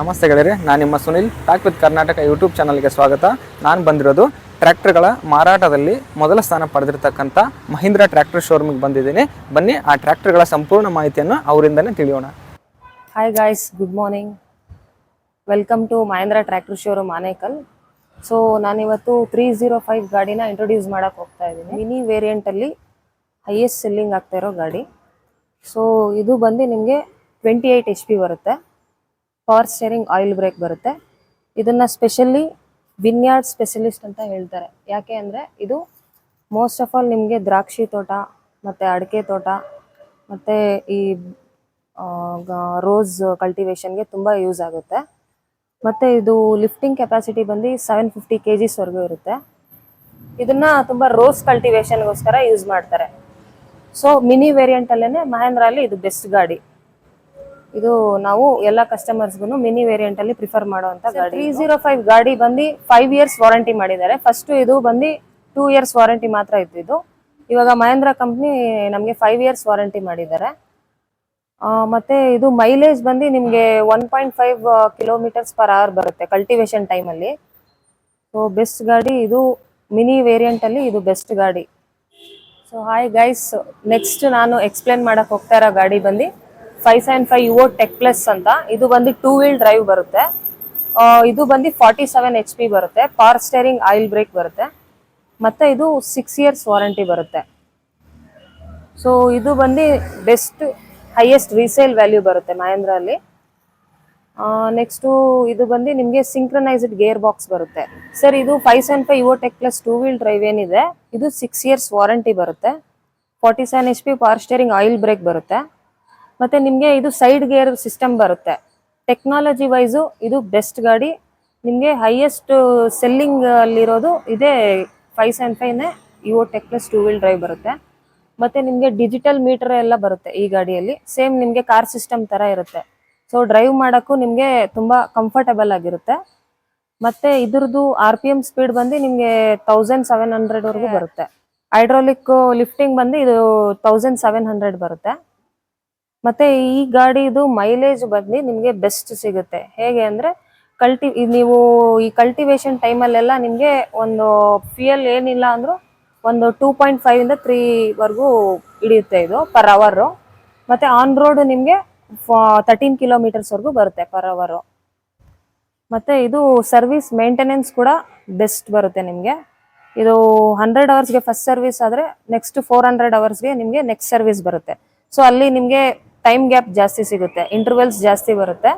ನಮಸ್ತೆ ಗೆಳೆಯರೆ, ನಾನು ನಿಮ್ಮ Sunil. Talk with Karnataka YouTube ಚಾನಲ್ಗೆ ಸ್ವಾಗತ. ನಾನು ಬಂದಿರೋದು ಟ್ರ್ಯಾಕ್ಟರ್ಗಳ ಮಾರಾಟದಲ್ಲಿ ಮೊದಲ ಸ್ಥಾನ ಪಡೆದಿರತಕ್ಕಂಥ ಮಹೀಂದ್ರ ಟ್ರ್ಯಾಕ್ಟರ್ ಶೋರೂಮಿಗೆ ಬಂದಿದ್ದೀನಿ. ಬನ್ನಿ ಆ ಟ್ರ್ಯಾಕ್ಟರ್ಗಳ ಸಂಪೂರ್ಣ ಮಾಹಿತಿಯನ್ನು ಅವರಿಂದನೇ ತಿಳಿಯೋಣ. Hi guys, good morning. Welcome to Mahindra tractor showroom Anekal. So ನಾನಿವತ್ತು 305 ಗಾಡಿನ ಇಂಟ್ರೊಡ್ಯೂಸ್ ಮಾಡೋಕ್ಕೆ ಹೋಗ್ತಾ ಇದ್ದೀನಿ. ಮಿನಿ ವೇರಿಯಂಟಲ್ಲಿ ಹೈಯೆಸ್ಟ್ ಸೆಲ್ಲಿಂಗ್ ಆಗ್ತಾ ಇರೋ ಗಾಡಿ. ಸೊ ಇದು ಬಂದು ನಿಮಗೆ 28 HP ಬರುತ್ತೆ. ಪವರ್ ಸ್ಟೇರಿಂಗ್ ಆಯಿಲ್ ಬ್ರೇಕ್ ಬರುತ್ತೆ. ಇದನ್ನು ಸ್ಪೆಷಲಿ ವಿನ್ಯಾರ್ಡ್ ಸ್ಪೆಷಲಿಸ್ಟ್ ಅಂತ ಹೇಳ್ತಾರೆ. ಯಾಕೆ ಅಂದರೆ ಇದು ಮೋಸ್ಟ್ ಆಫ್ ಆಲ್ ನಿಮಗೆ ದ್ರಾಕ್ಷಿ ತೋಟ ಮತ್ತು ಅಡಿಕೆ ತೋಟ ಮತ್ತು ಈ ರೋಸ್ ಕಲ್ಟಿವೇಷನ್ಗೆ ತುಂಬ ಯೂಸ್ ಆಗುತ್ತೆ. ಮತ್ತು ಇದು ಲಿಫ್ಟಿಂಗ್ ಕೆಪಾಸಿಟಿ ಬಂದು 750 kgsವರೆಗೂ ಇರುತ್ತೆ. ಇದನ್ನು ತುಂಬ ರೋಸ್ ಕಲ್ಟಿವೇಷನ್ಗೋಸ್ಕರ ಯೂಸ್ ಮಾಡ್ತಾರೆ. ಸೊ ಮಿನಿ ವೇರಿಯಂಟಲ್ಲೇ ಮಹೇಂದ್ರಲ್ಲಿ ಇದು ಬೆಸ್ಟ್ ಗಾಡಿ. ಇದು ನಾವು ಎಲ್ಲ ಕಸ್ಟಮರ್ಸ್ಗೂ ಮಿನಿ ವೇರಿಯಂಟಲ್ಲಿ ಪ್ರಿಫರ್ ಮಾಡುವಂಥ ಗಾಡಿ. 305 ಗಾಡಿ ಬಂದು 5 years ವಾರಂಟಿ ಮಾಡಿದ್ದಾರೆ. ಫಸ್ಟು ಇದು ಬಂದು 2 years ವಾರಂಟಿ ಮಾತ್ರ ಇದ್ದಿದ್ದು. ಇವಾಗ ಮಹೇಂದ್ರ ಕಂಪ್ನಿ ನಮಗೆ 5 years ವಾರಂಟಿ ಮಾಡಿದ್ದಾರೆ. ಮತ್ತು ಇದು ಮೈಲೇಜ್ ಬಂದು ನಿಮಗೆ 1.5 km/h ಬರುತ್ತೆ ಕಲ್ಟಿವೇಷನ್ ಟೈಮಲ್ಲಿ. ಸೊ ಬೆಸ್ಟ್ ಗಾಡಿ ಇದು. ಮಿನಿ ವೇರಿಯಂಟಲ್ಲಿ ಇದು ಬೆಸ್ಟ್ ಗಾಡಿ. ಸೊ ಹಾಯ್ ಗೈಸ್, ನೆಕ್ಸ್ಟ್ ನಾನು ಎಕ್ಸ್ಪ್ಲೇನ್ ಮಾಡೋಕ್ಕೆ ಹೋಗ್ತಾ ಇರೋ ಗಾಡಿ ಬಂದು 575 ಯುವೋ ಟೆಕ್ ಪ್ಲಸ್ ಅಂತ. ಇದು ಬಂದು 2 wheel ಡ್ರೈವ್ ಬರುತ್ತೆ. ಇದು ಬಂದು 47 HP ಬರುತ್ತೆ. ಪವರ್ ಸ್ಟೇರಿಂಗ್ ಆಯಿಲ್ ಬ್ರೇಕ್ ಬರುತ್ತೆ. ಮತ್ತು ಇದು 6 years ವಾರಂಟಿ ಬರುತ್ತೆ. ಸೊ ಇದು ಬಂದು ಬೆಸ್ಟ್ ಹೈಯೆಸ್ಟ್ ರೀಸೇಲ್ ವ್ಯಾಲ್ಯೂ ಬರುತ್ತೆ ಮಹೇಂದ್ರಲ್ಲಿ. ನೆಕ್ಸ್ಟು ಇದು ಬಂದು ನಿಮಗೆ ಸಿಂಕ್ರನೈಸ್ಡ್ ಗೇರ್ ಬಾಕ್ಸ್ ಬರುತ್ತೆ. ಸರ್ ಇದು 575 Yuvo tech plus 2 wheel drive ಏನಿದೆ ಇದು 6 years ವಾರಂಟಿ ಬರುತ್ತೆ. 47 HP power steering oil brake ಬರುತ್ತೆ. ಮತ್ತು ನಿಮಗೆ ಇದು ಸೈಡ್ ಗೇರ್ ಸಿಸ್ಟಮ್ ಬರುತ್ತೆ. ಟೆಕ್ನಾಲಜಿ ವೈಸು ಇದು ಬೆಸ್ಟ್ ಗಾಡಿ. ನಿಮಗೆ ಹೈಯೆಸ್ಟ್ ಸೆಲ್ಲಿಂಗ್ ಅಲ್ಲಿರೋದು ಇದೇ 575ನೇ Yuvo tech plus 2 wheel drive ಬರುತ್ತೆ. ಮತ್ತು ನಿಮಗೆ ಡಿಜಿಟಲ್ ಮೀಟರ್ ಎಲ್ಲ ಬರುತ್ತೆ ಈ ಗಾಡಿಯಲ್ಲಿ. ಸೇಮ್ ನಿಮಗೆ ಕಾರ್ ಸಿಸ್ಟಮ್ ಥರ ಇರುತ್ತೆ. ಸೊ ಡ್ರೈವ್ ಮಾಡೋಕ್ಕೂ ನಿಮಗೆ ತುಂಬ ಕಂಫರ್ಟಬಲ್ ಆಗಿರುತ್ತೆ. ಮತ್ತು ಇದ್ರದ್ದು RPM ಸ್ಪೀಡ್ ಬಂದು ನಿಮಗೆ 1700ವರೆಗೂ ಬರುತ್ತೆ. ಹೈಡ್ರಾಲಿಕ್ ಲಿಫ್ಟಿಂಗ್ ಬಂದು ಇದು 1700 ಬರುತ್ತೆ. ಮತ್ತು ಈ ಗಾಡಿದು ಮೈಲೇಜ್ ಬಂದು ನಿಮಗೆ ಬೆಸ್ಟ್ ಸಿಗುತ್ತೆ. ಹೇಗೆ ಅಂದರೆ ನೀವು ಈ ಕಲ್ಟಿವೇಷನ್ ಟೈಮಲ್ಲೆಲ್ಲ ನಿಮಗೆ ಒಂದು ಫ್ಯೂಯಲ್ ಏನಿಲ್ಲ ಅಂದರೂ ಒಂದು 2.5 ಇಂದ 3ವರೆಗೂ ಹಿಡಿಯುತ್ತೆ ಇದು ಪರ್ ಅವರು. ಮತ್ತು ಆನ್ ರೋಡ್ ನಿಮಗೆ 13 km/h ಬರುತ್ತೆ ಪರ್ ಅವರು. ಮತ್ತು ಇದು ಸರ್ವಿಸ್ ಮೇಂಟೆನೆನ್ಸ್ ಕೂಡ ಬೆಸ್ಟ್ ಬರುತ್ತೆ ನಿಮಗೆ. ಇದು 100 hours ಫಸ್ಟ್ ಸರ್ವಿಸ್ ಆದರೆ ನೆಕ್ಸ್ಟ್ 400 hours ನಿಮಗೆ ನೆಕ್ಸ್ಟ್ ಸರ್ವಿಸ್ ಬರುತ್ತೆ. ಸೊ ಅಲ್ಲಿ ನಿಮಗೆ ಟೈಮ್ ಗ್ಯಾಪ್ ಜಾಸ್ತಿ ಸಿಗುತ್ತೆ, ಇಂಟರ್ವೆಲ್ಸ್ ಜಾಸ್ತಿ ಬರುತ್ತೆ.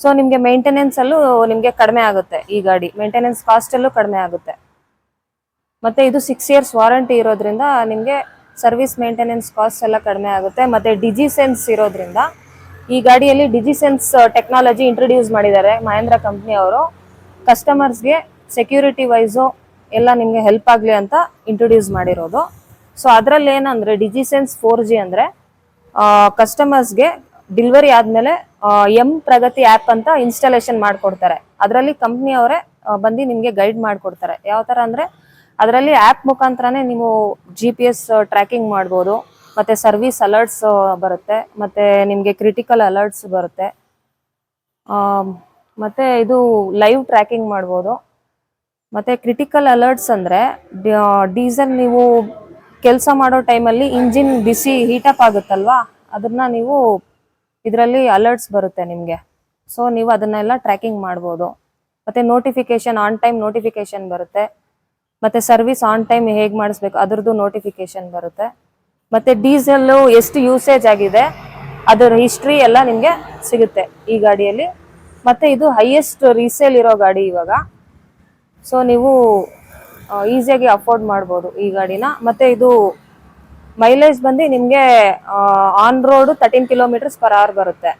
ಸೊ ನಿಮಗೆ ಮೇಂಟೆನೆನ್ಸಲ್ಲೂ ನಿಮಗೆ ಕಡಿಮೆ ಆಗುತ್ತೆ. ಈ ಗಾಡಿ ಮೇಂಟೆನೆನ್ಸ್ ಕಾಸ್ಟಲ್ಲೂ ಕಡಿಮೆ ಆಗುತ್ತೆ. ಮತ್ತು ಇದು 6 years ವಾರಂಟಿ ಇರೋದ್ರಿಂದ ನಿಮಗೆ ಸರ್ವಿಸ್ ಮೇಂಟೆನೆನ್ಸ್ ಕಾಸ್ಟ್ ಎಲ್ಲ ಕಡಿಮೆ ಆಗುತ್ತೆ. ಮತ್ತು ಡಿಜಿಸೆನ್ಸ್ ಇರೋದ್ರಿಂದ ಈ ಗಾಡಿಯಲ್ಲಿ ಡಿಜಿಸೆನ್ಸ್ ಟೆಕ್ನಾಲಜಿ ಇಂಟ್ರೊಡ್ಯೂಸ್ ಮಾಡಿದ್ದಾರೆ ಮಹೇಂದ್ರ ಕಂಪ್ನಿ ಅವರು. ಕಸ್ಟಮರ್ಸ್ಗೆ ಸೆಕ್ಯೂರಿಟಿ ವೈಸು ಎಲ್ಲ ನಿಮಗೆ ಹೆಲ್ಪ್ ಆಗಲಿ ಅಂತ ಇಂಟ್ರೊಡ್ಯೂಸ್ ಮಾಡಿರೋದು. ಸೊ ಅದರಲ್ಲಿ ಏನಂದರೆ ಡಿಜಿಸೆನ್ಸ್ 4G ಅಂದರೆ ಕಸ್ಟಮರ್ಸ್ಗೆ ಡೆಲಿವರಿ ಆದಮೇಲೆ ಪ್ರಗತಿ ಆ್ಯಪ್ ಅಂತ ಇನ್ಸ್ಟಾಲೇಷನ್ ಮಾಡಿಕೊಡ್ತಾರೆ. ಅದರಲ್ಲಿ ಕಂಪ್ನಿಯವರೇ ಬಂದು ನಿಮಗೆ ಗೈಡ್ ಮಾಡಿಕೊಡ್ತಾರೆ. ಯಾವ ಥರ ಅಂದರೆ ಅದರಲ್ಲಿ ಆ್ಯಪ್ ಮುಖಾಂತರನೇ ನೀವು GPS ಟ್ರ್ಯಾಕಿಂಗ್ ಮಾಡ್ಬೋದು. ಮತ್ತು ಸರ್ವಿಸ್ ಅಲರ್ಟ್ಸ್ ಬರುತ್ತೆ. ಮತ್ತು ನಿಮಗೆ ಕ್ರಿಟಿಕಲ್ ಅಲರ್ಟ್ಸ್ ಬರುತ್ತೆ. ಮತ್ತು ಇದು ಲೈವ್ ಟ್ರ್ಯಾಕಿಂಗ್ ಮಾಡ್ಬೋದು. ಮತ್ತು ಕ್ರಿಟಿಕಲ್ ಅಲರ್ಟ್ಸ್ ಅಂದರೆ ಡೀಸೆಲ್ ನೀವು ಕೆಲಸ ಮಾಡೋ ಟೈಮಲ್ಲಿ ಇಂಜಿನ್ ಬಿಸಿ ಹೀಟಪ್ ಆಗುತ್ತಲ್ವಾ, ಅದನ್ನು ನೀವು ಇದರಲ್ಲಿ ಅಲರ್ಟ್ಸ್ ಬರುತ್ತೆ ನಿಮಗೆ. ಸೊ ನೀವು ಅದನ್ನೆಲ್ಲ ಟ್ರ್ಯಾಕಿಂಗ್ ಮಾಡ್ಬೋದು. ಮತ್ತು ನೋಟಿಫಿಕೇಷನ್ ಆನ್ ಟೈಮ್ ನೋಟಿಫಿಕೇಷನ್ ಬರುತ್ತೆ. ಮತ್ತು ಸರ್ವಿಸ್ ಆನ್ ಟೈಮ್ ಹೇಗೆ ಮಾಡಿಸ್ಬೇಕು ಅದರದ್ದು ನೋಟಿಫಿಕೇಷನ್ ಬರುತ್ತೆ. ಮತ್ತು ಡೀಸೆಲ್ಲು ಎಷ್ಟು ಯೂಸೇಜ್ ಆಗಿದೆ ಅದರ ಹಿಸ್ಟ್ರಿ ಎಲ್ಲ ನಿಮಗೆ ಸಿಗುತ್ತೆ ಈ ಗಾಡಿಯಲ್ಲಿ. ಮತ್ತು ಇದು ಹೈಯೆಸ್ಟ್ ರೀಸೇಲ್ ಇರೋ ಗಾಡಿ ಇವಾಗ. ಸೊ ನೀವು ಈಸಿಯಾಗಿ ಅಫೋರ್ಡ್ ಮಾಡ್ಬೋದು ಈ ಗಾಡಿನ. ಮತ್ತು ಇದು ಮೈಲೇಜ್ ಬಂದು ನಿಮಗೆ ಆನ್ ರೋಡು 13 km/h ಬರುತ್ತೆ.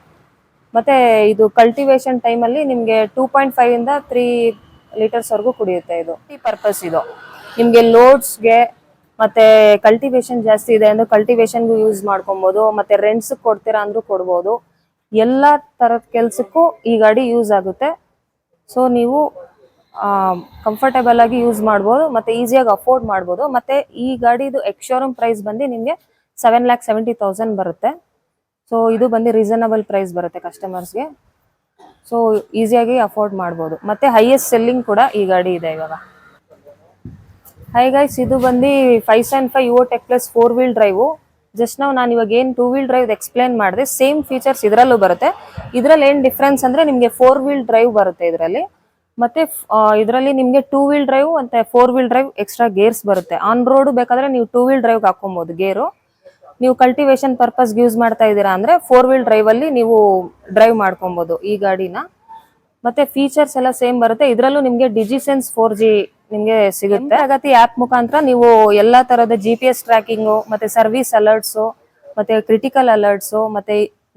ಮತ್ತು ಇದು ಕಲ್ಟಿವೇಷನ್ ಟೈಮಲ್ಲಿ ನಿಮಗೆ 2.5 ಇಂದ 3 ಲೀಟರ್ಸ್ವರೆಗೂ ಕುಡಿಯುತ್ತೆ. ಇದು ಈ ಪರ್ಪಸ್ ಇದು ನಿಮಗೆ ಲೋಡ್ಸ್ಗೆ ಮತ್ತು ಕಲ್ಟಿವೇಷನ್ ಜಾಸ್ತಿ ಇದೆ ಅಂದರೆ ಕಲ್ಟಿವೇಷನ್ಗೂ ಯೂಸ್ ಮಾಡ್ಕೊಬೋದು. ಮತ್ತು ರೆಂಟ್ಸಿಗೆ ಕೊಡ್ತೀರಾ ಅಂದರೂ ಕೊಡ್ಬೋದು. ಎಲ್ಲ ಥರದ ಕೆಲಸಕ್ಕೂ ಈ ಗಾಡಿ ಯೂಸ್ ಆಗುತ್ತೆ. ಸೊ ನೀವು ಕಂಫರ್ಟೇಬಲ್ ಆಗಿ ಯೂಸ್ ಮಾಡ್ಬೋದು ಮತ್ತು ಈಸಿಯಾಗಿ ಅಫೋರ್ಡ್ ಮಾಡ್ಬೋದು. ಮತ್ತು ಈ ಗಾಡಿದು ಎಕ್ಸ್-ಶೋರೂಮ್ ಪ್ರೈಸ್ ಬಂದು ನಿಮಗೆ 7,70,000 ಬರುತ್ತೆ. ಸೊ ಇದು ಬಂದು ರೀಸನಬಲ್ ಪ್ರೈಸ್ ಬರುತ್ತೆ ಕಸ್ಟಮರ್ಸ್ಗೆ. ಸೊ ಈಸಿಯಾಗಿ ಅಫೋರ್ಡ್ ಮಾಡ್ಬೋದು. ಮತ್ತೆ ಹೈಯೆಸ್ಟ್ ಸೆಲ್ಲಿಂಗ್ ಕೂಡ ಈ ಗಾಡಿ ಇದೆ ಇವಾಗ. ಹೈ ಗೈಸ್, ಇದು ಬಂದು 575 Yuvo tech plus 4 wheel drive. Just ನಾನು ಇವಾಗ ಏನು 2 ವೀಲ್ ಡ್ರೈವ್ ಎಕ್ಸ್ಪ್ಲೇನ್ ಮಾಡಿದೆ, ಸೇಮ್ ಫೀಚರ್ಸ್ ಇದರಲ್ಲೂ ಬರುತ್ತೆ. ಇದರಲ್ಲಿ ಏನು ಡಿಫ್ರೆನ್ಸ್ ಅಂದರೆ ನಿಮಗೆ 4 ವೀಲ್ ಡ್ರೈವ್ ಬರುತ್ತೆ ಇದರಲ್ಲಿ. ಮತ್ತೆ ಇದರಲ್ಲಿ ನಿಮಗೆ 2 ವೀಲ್ ಡ್ರೈವ್ ಮತ್ತು 4 ವೀಲ್ ಡ್ರೈವ್ ಎಕ್ಸ್ಟ್ರಾ ಗೇರ್ಸ್ ಬರುತ್ತೆ. ಆನ್ ರೋಡ್ ಬೇಕಾದರೆ ನೀವು 2 ವೀಲ್ ಡ್ರೈವ್ಗೆ ಹಾಕೊಬೋದು ಗೇರು. ನೀವು ಕಲ್ಟಿವೇಶನ್ ಪರ್ಪಸ್ಗೆ ಯೂಸ್ ಮಾಡ್ತಾ ಇದ್ದೀರಾ ಅಂದರೆ 4 ವೀಲ್ ಡ್ರೈವಲ್ಲಿ ನೀವು ಡ್ರೈವ್ ಮಾಡ್ಕೊಬೋದು ಈ ಗಾಡಿನ. ಮತ್ತೆ ಫೀಚರ್ಸ್ ಎಲ್ಲ ಸೇಮ್ ಬರುತ್ತೆ. ಇದರಲ್ಲೂ ನಿಮಗೆ ಡಿಜಿಸೆನ್ಸ್ 4G ನಿಮಗೆ ಸಿಗುತ್ತೆ. ಪ್ರಗತಿ ಆ್ಯಪ್ ಮುಖಾಂತರ ನೀವು ಎಲ್ಲ ಥರದ GPS ಟ್ರ್ಯಾಕಿಂಗು, ಮತ್ತೆ ಸರ್ವಿಸ್ ಅಲರ್ಟ್ಸು, ಮತ್ತೆ ಕ್ರಿಟಿಕಲ್ ಅಲರ್ಟ್ಸು, ಮತ್ತೆ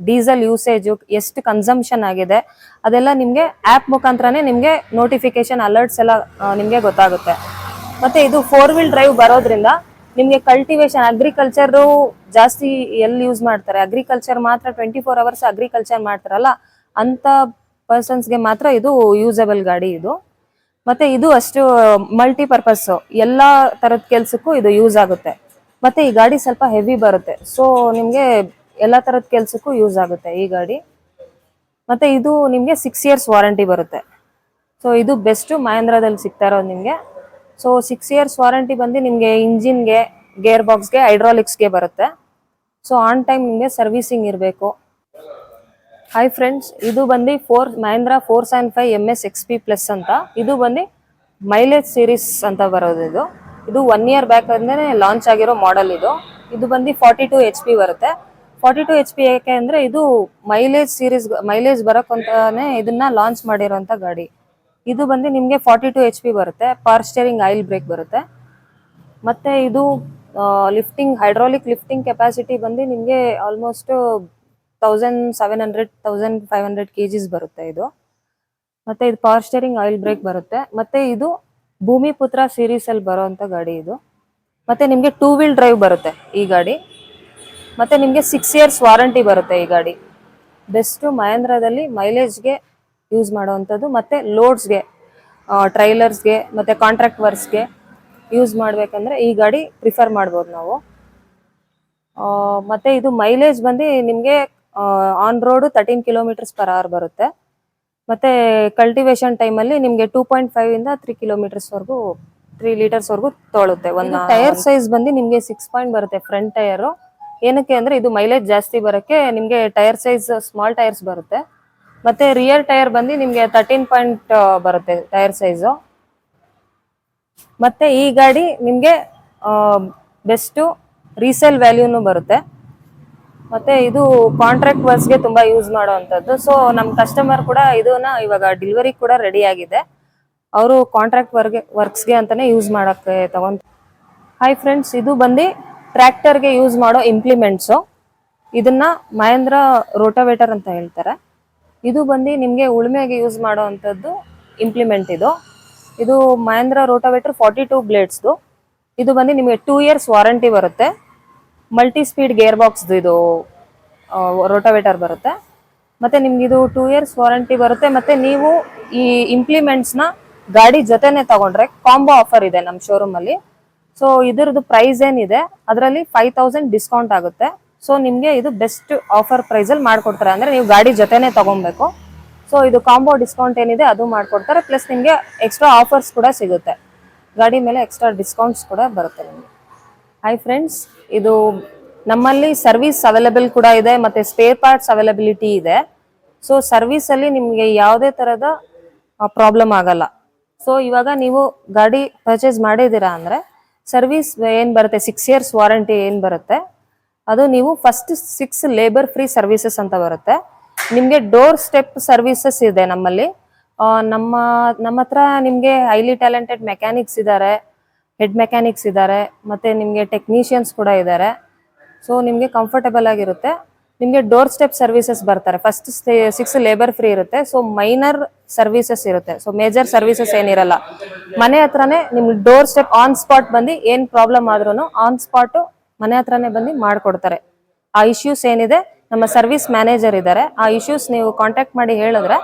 ಡೀಸೆಲ್ ಯೂಸೇಜು ಎಷ್ಟು ಕನ್ಸಂಪ್ಷನ್ ಆಗಿದೆ ಅದೆಲ್ಲ ನಿಮಗೆ ಆ್ಯಪ್ ಮುಖಾಂತರನೇ ನಿಮಗೆ ನೋಟಿಫಿಕೇಶನ್ ಅಲರ್ಟ್ಸ್ ಎಲ್ಲ ನಿಮಗೆ ಗೊತ್ತಾಗುತ್ತೆ. ಮತ್ತೆ ಇದು 4 ವೀಲ್ ಡ್ರೈವ್ ಬರೋದ್ರಿಂದ ನಿಮಗೆ ಕಲ್ಟಿವೇಶನ್ ಅಗ್ರಿಕಲ್ಚರು ಜಾಸ್ತಿ ಎಲ್ಲಿ ಯೂಸ್ ಮಾಡ್ತಾರೆ, ಅಗ್ರಿಕಲ್ಚರ್ ಮಾತ್ರ 24 ಅವರ್ಸ್ ಅಗ್ರಿಕಲ್ಚರ್ ಮಾಡ್ತಾರಲ್ಲ ಅಂತ ಪರ್ಸನ್ಸ್ಗೆ ಮಾತ್ರ ಇದು ಯೂಸಬಲ್ ಗಾಡಿ ಇದು. ಮತ್ತೆ ಇದು ಅಷ್ಟು ಮಲ್ಟಿಪರ್ಪಸ್ ಎಲ್ಲ ತರದ ಕೆಲ್ಸಕ್ಕೂ ಇದು ಯೂಸ್ ಆಗುತ್ತೆ. ಮತ್ತೆ ಈ ಗಾಡಿ ಸ್ವಲ್ಪ ಹೆವಿ ಬರುತ್ತೆ, ಸೊ ನಿಮ್ಗೆ ಎಲ್ಲ ತರದ ಕೆಲ್ಸಕ್ಕೂ ಯೂಸ್ ಆಗುತ್ತೆ ಈ ಗಾಡಿ. ಮತ್ತೆ ಇದು ನಿಮ್ಗೆ 6 ಇಯರ್ಸ್ ವಾರಂಟಿ ಬರುತ್ತೆ. ಸೊ ಇದು ಬೆಸ್ಟ್ ಮಹೇಂದ್ರದಲ್ಲಿ ಸಿಗ್ತಾ ಇರೋದು ನಿಮ್ಗೆ. ಸೊ 6 ಇಯರ್ಸ್ ವಾರಂಟಿ ಬಂದು ನಿಮ್ಗೆ ಇಂಜಿನ್ಗೆ, ಗೇರ್ ಬಾಕ್ಸ್ಗೆ, ಹೈಡ್ರಾಲಿಕ್ಸ್ಗೆ ಬರುತ್ತೆ. ಸೊ ಆನ್ ಟೈಮ್ ನಿಮ್ಗೆ ಸರ್ವಿಸಿಂಗ್ ಇರಬೇಕು. ಹಾಯ್ ಫ್ರೆಂಡ್ಸ್, ಇದು ಬಂದು ಮಹೇಂದ್ರ 475 MS XP ಪ್ಲಸ್ ಅಂತ. ಇದು ಬಂದು ಮೈಲೇಜ್ ಸೀರೀಸ್ ಅಂತ ಬರೋದು. ಇದು 1 ಇಯರ್ ಬ್ಯಾಕ್ ಅಂದ್ರೆ ಲಾಂಚ್ ಆಗಿರೋ ಮಾಡೆಲ್ ಇದು. ಇದು ಬಂದು 42 HP ಬರುತ್ತೆ. 42 HP ಯಾಕೆ ಅಂದ್ರೆ ಇದು ಮೈಲೇಜ್ ಬರೋಕ್ಕಂತಾನೆ ಇದನ್ನ ಲಾಂಚ್ ಮಾಡಿರೋಂಥ ಗಾಡಿ. ಇದು ಬಂದು ನಿಮಗೆ 42 HP ಬರುತ್ತೆ. ಪವರ್ ಸ್ಟೇರಿಂಗ್ ಆಯಿಲ್ ಬ್ರೇಕ್ ಬರುತ್ತೆ. ಮತ್ತೆ ಇದು ಹೈಡ್ರಾಲಿಕ್ ಲಿಫ್ಟಿಂಗ್ ಕೆಪಾಸಿಟಿ ಬಂದು ನಿಮಗೆ ಆಲ್ಮೋಸ್ಟ್ 1700-1500 kgs ಬರುತ್ತೆ ಇದು. ಮತ್ತೆ ಇದು ಪವರ್ ಸ್ಟೇರಿಂಗ್ ಆಯಿಲ್ ಬ್ರೇಕ್ ಬರುತ್ತೆ. ಮತ್ತೆ ಇದು ಭೂಮಿಪುತ್ರ ಸೀರೀಸ್ ಅಲ್ಲಿ ಬರುವಂತ ಗಾಡಿ ಇದು. ಮತ್ತೆ ನಿಮ್ಗೆ 2 ವೀಲ್ ಡ್ರೈವ್ ಬರುತ್ತೆ ಈ ಗಾಡಿ. ಮತ್ತೆ ನಿಮ್ಗೆ 6 ಇಯರ್ಸ್ ವಾರಂಟಿ ಬರುತ್ತೆ ಈ ಗಾಡಿ. ಬೆಸ್ಟ್ ಮಹೇಂದ್ರದಲ್ಲಿ ಮೈಲೇಜ್ಗೆ ಯೂಸ್ ಮಾಡುವಂಥದ್ದು. ಮತ್ತೆ ಲೋಡ್ಸ್ಗೆ, ಟ್ರೈಲರ್ಸ್ಗೆ, ಮತ್ತೆ ಕಾಂಟ್ರಾಕ್ಟ್ ವರ್ಕ್ಸ್ಗೆ ಯೂಸ್ ಮಾಡ್ಬೇಕಂದ್ರೆ ಈ ಗಾಡಿ ಪ್ರಿಫರ್ ಮಾಡ್ಬೋದು ನಾವು. ಮತ್ತೆ ಇದು ಮೈಲೇಜ್ ಬಂದು ನಿಮಗೆ ಆನ್ ರೋಡ್ 13 km/h ಬರುತ್ತೆ. ಮತ್ತೆ ಕಲ್ಟಿವೇಶನ್ ಟೈಮಲ್ಲಿ ನಿಮಗೆ 2.5 ಇಂದ 3 km/h 3 ಲೀಟರ್ಸ್ವರೆಗೂ ತೊಳುತ್ತೆ. ಒಂದು ಟೈರ್ ಸೈಜ್ ಬಂದು ನಿಮಗೆ 6 ಪಾಯಿಂಟ್ ಬರುತ್ತೆ ಫ್ರಂಟ್ ಟೈರು. ಏನಕ್ಕೆ ಅಂದ್ರೆ ಇದು ಮೈಲೇಜ್ ಜಾಸ್ತಿ ಬರೋಕ್ಕೆ ನಿಮಗೆ ಟೈರ್ ಸೈಜ್ ಸ್ಮಾಲ್ ಟೈರ್ಸ್ ಬರುತ್ತೆ. ಮತ್ತೆ ರಿಯರ್ ಟೈರ್ ಬಂದು ನಿಮಗೆ 13 ಪಾಯಿಂಟ್ ಬರುತ್ತೆ ಟೈರ್ ಸೈಜು. ಮತ್ತೆ ಈ ಗಾಡಿ ನಿಮಗೆ ಬೆಸ್ಟು ರೀಸೇಲ್ ವ್ಯಾಲ್ಯೂನು ಬರುತ್ತೆ. ಮತ್ತೆ ಇದು ಕಾಂಟ್ರಾಕ್ಟ್ ವರ್ಕ್ಸ್ಗೆ ತುಂಬಾ ಯೂಸ್ ಮಾಡುವಂಥದ್ದು. ಸೊ ನಮ್ಮ ಕಸ್ಟಮರ್ ಕೂಡ ಇದನ್ನ ಇವಾಗ ಡೆಲಿವರಿ ಕೂಡ ರೆಡಿ ಆಗಿದೆ. ಅವರು ಕಾಂಟ್ರಾಕ್ಟ್ ವರ್ಕ್ಸ್ಗೆ ಅಂತಾನೆ ಯೂಸ್ ಮಾಡೋಕ್ಕೆ ತಗೊಂತ. ಹಾಯ್ ಫ್ರೆಂಡ್ಸ್, ಇದು ಬಂದು ಟ್ರ್ಯಾಕ್ಟರ್ಗೆ ಯೂಸ್ ಮಾಡೋ ಇಂಪ್ಲಿಮೆಂಟ್ಸು. ಇದನ್ನ ಮಹೇಂದ್ರ ರೋಟಾವೇಟರ್ ಅಂತ ಹೇಳ್ತಾರೆ. ಇದು ಬಂದು ನಿಮಗೆ ಉಳುಮೆಗೆ ಯೂಸ್ ಮಾಡೋ ಅಂಥದ್ದು ಇಂಪ್ಲಿಮೆಂಟ್ ಇದು. ಇದು ಮಹೇಂದ್ರ ರೋಟಾವೇಟರ್ 42 ಬ್ಲೇಡ್ಸ್ದು. ಇದು ಬಂದು ನಿಮಗೆ 2 ಇಯರ್ಸ್ ವಾರಂಟಿ ಬರುತ್ತೆ. ಮಲ್ಟಿ ಸ್ಪೀಡ್ ಗೇರ್ ಬಾಕ್ಸ್ ಇದು ರೋಟಾವೇಟರ್ ಬರುತ್ತೆ. ಮತ್ತೆ ನಿಮ್ಗೆ ಇದು 2 ಇಯರ್ಸ್ ವಾರಂಟಿ ಬರುತ್ತೆ. ಮತ್ತೆ ನೀವು ಈ ಇಂಪ್ಲಿಮೆಂಟ್ಸ್ನ ಗಾಡಿ ಜೊತೆನೆ ತಗೊಂಡ್ರೆ ಕಾಂಬೋ ಆಫರ್ ಇದೆ ನಮ್ಮ ಶೋರೂಮ್ ಅಲ್ಲಿ. ಸೊ ಇದ್ರದ್ದು ಪ್ರೈಸ್ ಏನಿದೆ ಅದರಲ್ಲಿ 5000 ಡಿಸ್ಕೌಂಟ್ ಆಗುತ್ತೆ. ಸೊ ನಿಮ್ಗೆ ಇದು ಬೆಸ್ಟ್ ಆಫರ್ ಪ್ರೈಸ್ ಅಲ್ಲಿ ಮಾಡ್ಕೊಡ್ತಾರೆ. ಅಂದ್ರೆ ನೀವು ಗಾಡಿ ಜೊತೆನೆ ತಗೊಬೇಕು. ಸೊ ಇದು ಕಾಂಬೋ ಡಿಸ್ಕೌಂಟ್ ಏನಿದೆ ಅದು ಮಾಡ್ಕೊಡ್ತಾರೆ. ಪ್ಲಸ್ ನಿಮ್ಗೆ ಎಕ್ಸ್ಟ್ರಾ ಆಫರ್ಸ್ ಕೂಡ ಸಿಗುತ್ತೆ. ಗಾಡಿ ಮೇಲೆ ಎಕ್ಸ್ಟ್ರಾ ಡಿಸ್ಕೌಂಟ್ಸ್ ಕೂಡ ಬರುತ್ತೆ ನಿಮಗೆ. ಹಾಯ್ ಫ್ರೆಂಡ್ಸ್, ಇದು ನಮ್ಮಲ್ಲಿ ಸರ್ವಿಸ್ ಅವೈಲೇಬಲ್ ಕೂಡ ಇದೆ. ಮತ್ತೆ ಸ್ಪೇರ್ ಪಾರ್ಟ್ಸ್ ಅವೈಲಬಿಲಿಟಿ ಇದೆ. ಸೊ ಸರ್ವಿಸ್ ಅಲ್ಲಿ ನಿಮ್ಗೆ ಯಾವುದೇ ತರದ ಪ್ರಾಬ್ಲಮ್ ಆಗಲ್ಲ. ಸೊ ಇವಾಗ ನೀವು ಗಾಡಿ ಪರ್ಚೇಸ್ ಮಾಡಿದೀರಾ ಅಂದ್ರೆ ಸರ್ವಿಸ್ ಏನ್ ಬರುತ್ತೆ, 6 ಇಯರ್ಸ್ ವಾರಂಟಿ ಏನ್ ಬರುತ್ತೆ ಅದು ನೀವು ಫಸ್ಟ್ 6 ಲೇಬರ್ ಫ್ರೀ ಸರ್ವಿಸಸ್ ಅಂತ ಬರುತ್ತೆ. ನಿಮ್ಗೆ ಡೋರ್ ಸ್ಟೆಪ್ ಸರ್ವಿಸಸ್ ಇದೆ ನಮ್ಮಲ್ಲಿ. ನಮ್ಮ ಹತ್ರ ನಿಮ್ಗೆ ಹೈಲಿ ಟ್ಯಾಲೆಂಟೆಡ್ ಮೆಕ್ಯಾನಿಕ್ಸ್ ಇದ್ದಾರೆ, ಹೆಡ್ ಮೆಕ್ಯಾನಿಕ್ಸ್ ಇದ್ದಾರೆ, ಮತ್ತೆ ನಿಮ್ಗೆ ಟೆಕ್ನಿಷಿಯನ್ಸ್ ಕೂಡ ಇದ್ದಾರೆ. ಸೊ ನಿಮ್ಗೆ ಕಂಫರ್ಟಬಲ್ ಆಗಿರುತ್ತೆ. ನಿಮ್ಗೆ ಡೋರ್ ಸ್ಟೆಪ್ ಸರ್ವಿಸಸ್ ಬರ್ತಾರೆ. ಫಸ್ಟ್ 6 ಲೇಬರ್ ಫ್ರೀ ಇರುತ್ತೆ. ಸೊ ಮೈನರ್ ಸರ್ವಿಸಸ್ ಇರುತ್ತೆ. ಸೊ ಮೇಜರ್ ಸರ್ವಿಸಸ್ ಏನಿರಲ್ಲ. ಮನೆ ಹತ್ರನೇ ನಿಮ್ಗೆ ಡೋರ್ ಸ್ಟೆಪ್ ಆನ್ ಸ್ಪಾಟ್ ಬಂದು ಏನ್ ಪ್ರಾಬ್ಲಮ್ ಆದ್ರೂ ಆನ್ ಸ್ಪಾಟ್ ಮನೆ ಹತ್ರನೇ ಬಂದು ಮಾಡ್ಕೊಡ್ತಾರೆ. ಆ ಇಶ್ಯೂಸ್ ಏನಿದೆ ನಮ್ಮ ಸರ್ವಿಸ್ ಮ್ಯಾನೇಜರ್ ಇದ್ದಾರೆ. ಆ ಇಶ್ಯೂಸ್ ನೀವು ಕಾಂಟ್ಯಾಕ್ಟ್ ಮಾಡಿ ಹೇಳಿದ್ರೆ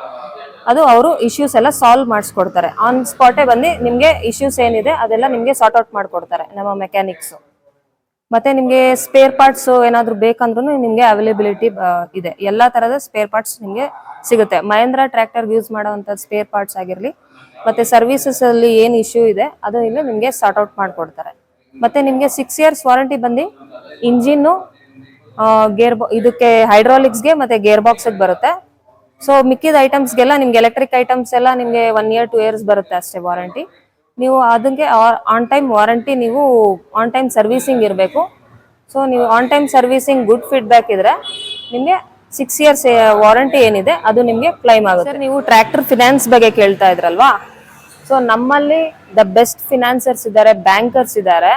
ಅದು ಅವರು ಇಶ್ಯೂಸ್ ಎಲ್ಲ ಸಾಲ್ವ್ ಮಾಡಿಸ್ಕೊಡ್ತಾರೆ. ಆನ್ ಸ್ಪಾಟೇ ಬಂದು ನಿಮ್ಗೆ ಇಶ್ಯೂಸ್ ಏನಿದೆ ಅದೆಲ್ಲ ನಿಮ್ಗೆ ಸಾರ್ಟ್ ಔಟ್ ಮಾಡ್ಕೊಡ್ತಾರೆ ನಮ್ಮ ಮೆಕ್ಯಾನಿಕ್ಸ್. ಮತ್ತೆ ನಿಮಗೆ ಸ್ಪೇರ್ ಪಾರ್ಟ್ಸ್ ಏನಾದ್ರು ಬೇಕಂದ್ರೂ ನಿಮಗೆ ಅವೈಲೇಬಿಲಿಟಿ ಇದೆ. ಎಲ್ಲಾ ತರದ ಸ್ಪೇರ್ ಪಾರ್ಟ್ಸ್ ನಿಮಗೆ ಸಿಗುತ್ತೆ. ಮಹೇಂದ್ರ ಟ್ರ್ಯಾಕ್ಟರ್ ಯೂಸ್ ಮಾಡುವಂತ ಸ್ಪೇರ್ ಪಾರ್ಟ್ಸ್ ಆಗಿರ್ಲಿ, ಮತ್ತೆ ಸರ್ವಿಸಸ್ ಅಲ್ಲಿ ಏನ್ ಇಶ್ಯೂ ಇದೆ ಅದು ಇಲ್ಲಿ ನಿಮಗೆ ಸಾರ್ಟ್ ಔಟ್ ಮಾಡ್ಕೊಡ್ತಾರೆ. ಮತ್ತೆ ನಿಮಗೆ 6 years ವಾರಂಟಿ ಬಂದು ಇಂಜಿನ್, ಇದಕ್ಕೆ ಹೈಡ್ರಾಲಿಕ್ಸ್ಗೆ ಮತ್ತೆ ಗೇರ್ ಬಾಕ್ಸ್ ಬರುತ್ತೆ. ಸೊ ಮಿಕ್ಕಿದ ಐಟಮ್ಸ್ಗೆಲ್ಲ ನಿಮ್ಗೆ ಎಲೆಕ್ಟ್ರಿಕ್ ಐಟಮ್ಸ್ ಎಲ್ಲ ನಿಮಗೆ 1 year 2 years ಬರುತ್ತೆ ಅಷ್ಟೇ ವಾರಂಟಿ. ನೀವು ಅದಕ್ಕೆ ಆನ್ ಟೈಮ್ ವಾರಂಟಿ, ನೀವು ಆನ್ ಟೈಮ್ ಸರ್ವಿಸಿಂಗ್ ಇರಬೇಕು. ಸೊ ನೀವು on time servicing good feedback ಇದ್ರೆ ನಿಮಗೆ 6 years ವಾರಂಟಿ ಏನಿದೆ ಅದು ನಿಮಗೆ ಕ್ಲೈಮ್ ಆಗುತ್ತೆ. ಸರ್, ನೀವು ಟ್ರ್ಯಾಕ್ಟರ್ ಫಿನಾನ್ಸ್ ಬಗ್ಗೆ ಕೇಳ್ತಾ ಇದ್ರಲ್ವಾ? ಸೊ ನಮ್ಮಲ್ಲಿ ದ ಬೆಸ್ಟ್ ಫಿನಾನ್ಸರ್ಸ್ ಇದ್ದಾರೆ, ಬ್ಯಾಂಕರ್ಸ್ ಇದ್ದಾರೆ.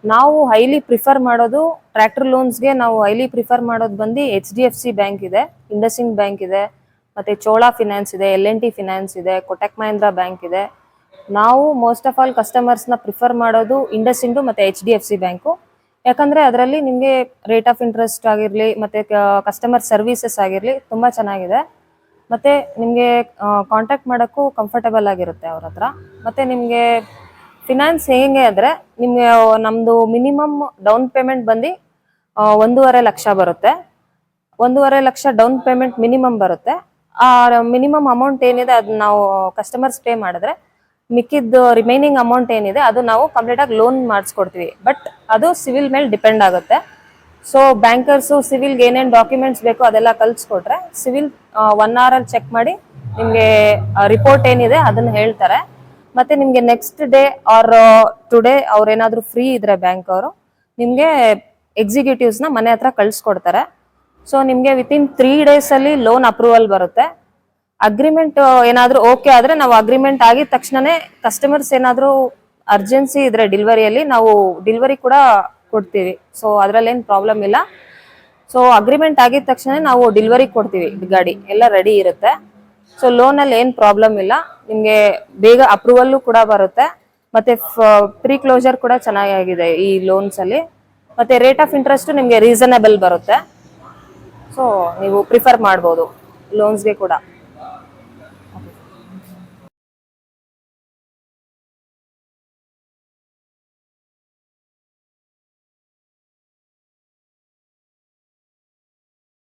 ನಾವು ಹೈಲಿ ಪ್ರಿಫರ್ ಮಾಡೋದು ಟ್ರ್ಯಾಕ್ಟರ್ ಲೋನ್ಸ್ಗೆ, ನಾವು ಹೈಲಿ ಪ್ರಿಫರ್ ಮಾಡೋದು ಬಂದು HDFC ಬ್ಯಾಂಕ್ ಇದೆ, ಇಂಡಸ್ಇಂಡ್ ಬ್ಯಾಂಕ್ ಇದೆ, ಮತ್ತೆ ಚೋಳಾ ಫಿನಾನ್ಸ್ ಇದೆ, L&T ಫಿನಾನ್ಸ್ ಇದೆ, ಕೊಟಕ್ ಮಹೇಂದ್ರ ಬ್ಯಾಂಕ್ ಇದೆ. ನಾವು ಮೋಸ್ಟ್ ಆಫ್ ಆಲ್ ಕಸ್ಟಮರ್ಸ್ನ ಪ್ರಿಫರ್ ಮಾಡೋದು ಇಂಡಸ್ಇಂಡ್ ಮತ್ತೆ HDFC ಬ್ಯಾಂಕು. ಯಾಕಂದ್ರೆ ಅದರಲ್ಲಿ ನಿಮಗೆ ರೇಟ್ ಆಫ್ ಇಂಟ್ರೆಸ್ಟ್ ಆಗಿರಲಿ ಮತ್ತೆ ಕಸ್ಟಮರ್ ಸರ್ವಿಸಸ್ ಆಗಿರಲಿ ತುಂಬ ಚೆನ್ನಾಗಿದೆ. ಮತ್ತೆ ನಿಮಗೆ ಕಾಂಟ್ಯಾಕ್ಟ್ ಮಾಡೋಕ್ಕೂ ಕಂಫರ್ಟಬಲ್ ಆಗಿರುತ್ತೆ ಅವ್ರ ಹತ್ರ. ಮತ್ತೆ ನಿಮಗೆ ಫಿನಾನ್ಸ್ ಹೇಗೆ ಅಂದರೆ, ನಿಮಗೆ ನಮ್ಮದು ಮಿನಿಮಮ್ ಡೌನ್ ಪೇಮೆಂಟ್ ಬಂದು 1.5 ಲಕ್ಷ ಬರುತ್ತೆ. 1.5 ಲಕ್ಷ ಡೌನ್ ಪೇಮೆಂಟ್ ಮಿನಿಮಮ್ ಬರುತ್ತೆ. ಆ ಮಿನಿಮಮ್ ಅಮೌಂಟ್ ಏನಿದೆ ಅದು ನಾವು ಕಸ್ಟಮರ್ಸ್ ಪೇ ಮಾಡಿದ್ರೆ ಮಿಕ್ಕಿದ್ದು ರಿಮೈನಿಂಗ್ ಅಮೌಂಟ್ ಏನಿದೆ ಅದು ನಾವು ಕಂಪ್ಲೀಟಾಗಿ ಲೋನ್ ಮಾಡಿಸ್ಕೊಡ್ತೀವಿ. ಬಟ್ ಅದು ಸಿವಿಲ್ ಮೇಲೆ ಡಿಪೆಂಡ್ ಆಗುತ್ತೆ. ಸೊ ಬ್ಯಾಂಕರ್ಸು ಸಿವಿಲ್ಗೆ ಏನೇನು ಡಾಕ್ಯುಮೆಂಟ್ಸ್ ಬೇಕೋ ಅದೆಲ್ಲ ಕಳಿಸ್ಕೊಟ್ರೆ ಸಿವಿಲ್ 1 hour ಚೆಕ್ ಮಾಡಿ ನಿಮಗೆ ರಿಪೋರ್ಟ್ ಏನಿದೆ ಅದನ್ನು ಹೇಳ್ತಾರೆ. ಮತ್ತೆ ನಿಮಗೆ ನೆಕ್ಸ್ಟ್ ಡೇ ಆರ್ ಟುಡೇ ಅವ್ರೇನಾದರೂ ಫ್ರೀ ಇದ್ರೆ ಬ್ಯಾಂಕ್ ಅವರು ನಿಮಗೆ ಎಕ್ಸಿಕ್ಯೂಟಿವ್ಸ್ನ ಮನೆ ಹತ್ರ ಕಳಿಸ್ಕೊಡ್ತಾರೆ. ಸೊ ನಿಮಗೆ ವಿತಿನ್ 3 days ಅಲ್ಲಿ ಲೋನ್ ಅಪ್ರೂವಲ್ ಬರುತ್ತೆ. ಅಗ್ರಿಮೆಂಟ್ ಏನಾದರೂ ಓಕೆ ಆದರೆ ನಾವು ಅಗ್ರಿಮೆಂಟ್ ಆಗಿದ ತಕ್ಷಣನೇ ಕಸ್ಟಮರ್ಸ್ ಏನಾದರೂ ಅರ್ಜೆನ್ಸಿ ಇದ್ರೆ ಡಿಲಿವರಿಯಲ್ಲಿ ನಾವು ಡಿಲಿವರಿ ಕೂಡ ಕೊಡ್ತೀವಿ. ಸೊ ಅದರಲ್ಲೇನು ಪ್ರಾಬ್ಲಮ್ ಇಲ್ಲ. ಸೊ ಅಗ್ರಿಮೆಂಟ್ ಆಗಿದ ತಕ್ಷಣ ನಾವು ಡಿಲಿವರಿ ಕೊಡ್ತೀವಿ, ಗಾಡಿ ಎಲ್ಲ ರೆಡಿ ಇರುತ್ತೆ. ಸೊ ಲೋನಲ್ಲಿ ಏನು ಪ್ರಾಬ್ಲಮ್ ಇಲ್ಲ, ನಿಮಗೆ ಬೇಗ ಅಪ್ರೂವಲ್ಲು ಕೂಡ ಬರುತ್ತೆ. ಮತ್ತೆ ಪ್ರೀ ಕ್ಲೋಸರ್ ಕೂಡ ಚೆನ್ನಾಗಿದೆ ಈ ಲೋನ್ಸಲ್ಲಿ. ಮತ್ತೆ ರೇಟ್ ಆಫ್ ಇಂಟ್ರೆಸ್ಟ್ ನಿಮಗೆ ರೀಸನಬಲ್ ಬರುತ್ತೆ. ಸೊ ನೀವು ಪ್ರಿಫರ್ ಮಾಡ್ಬೋದು ಲೋನ್ಸ್ಗೆ ಕೂಡ.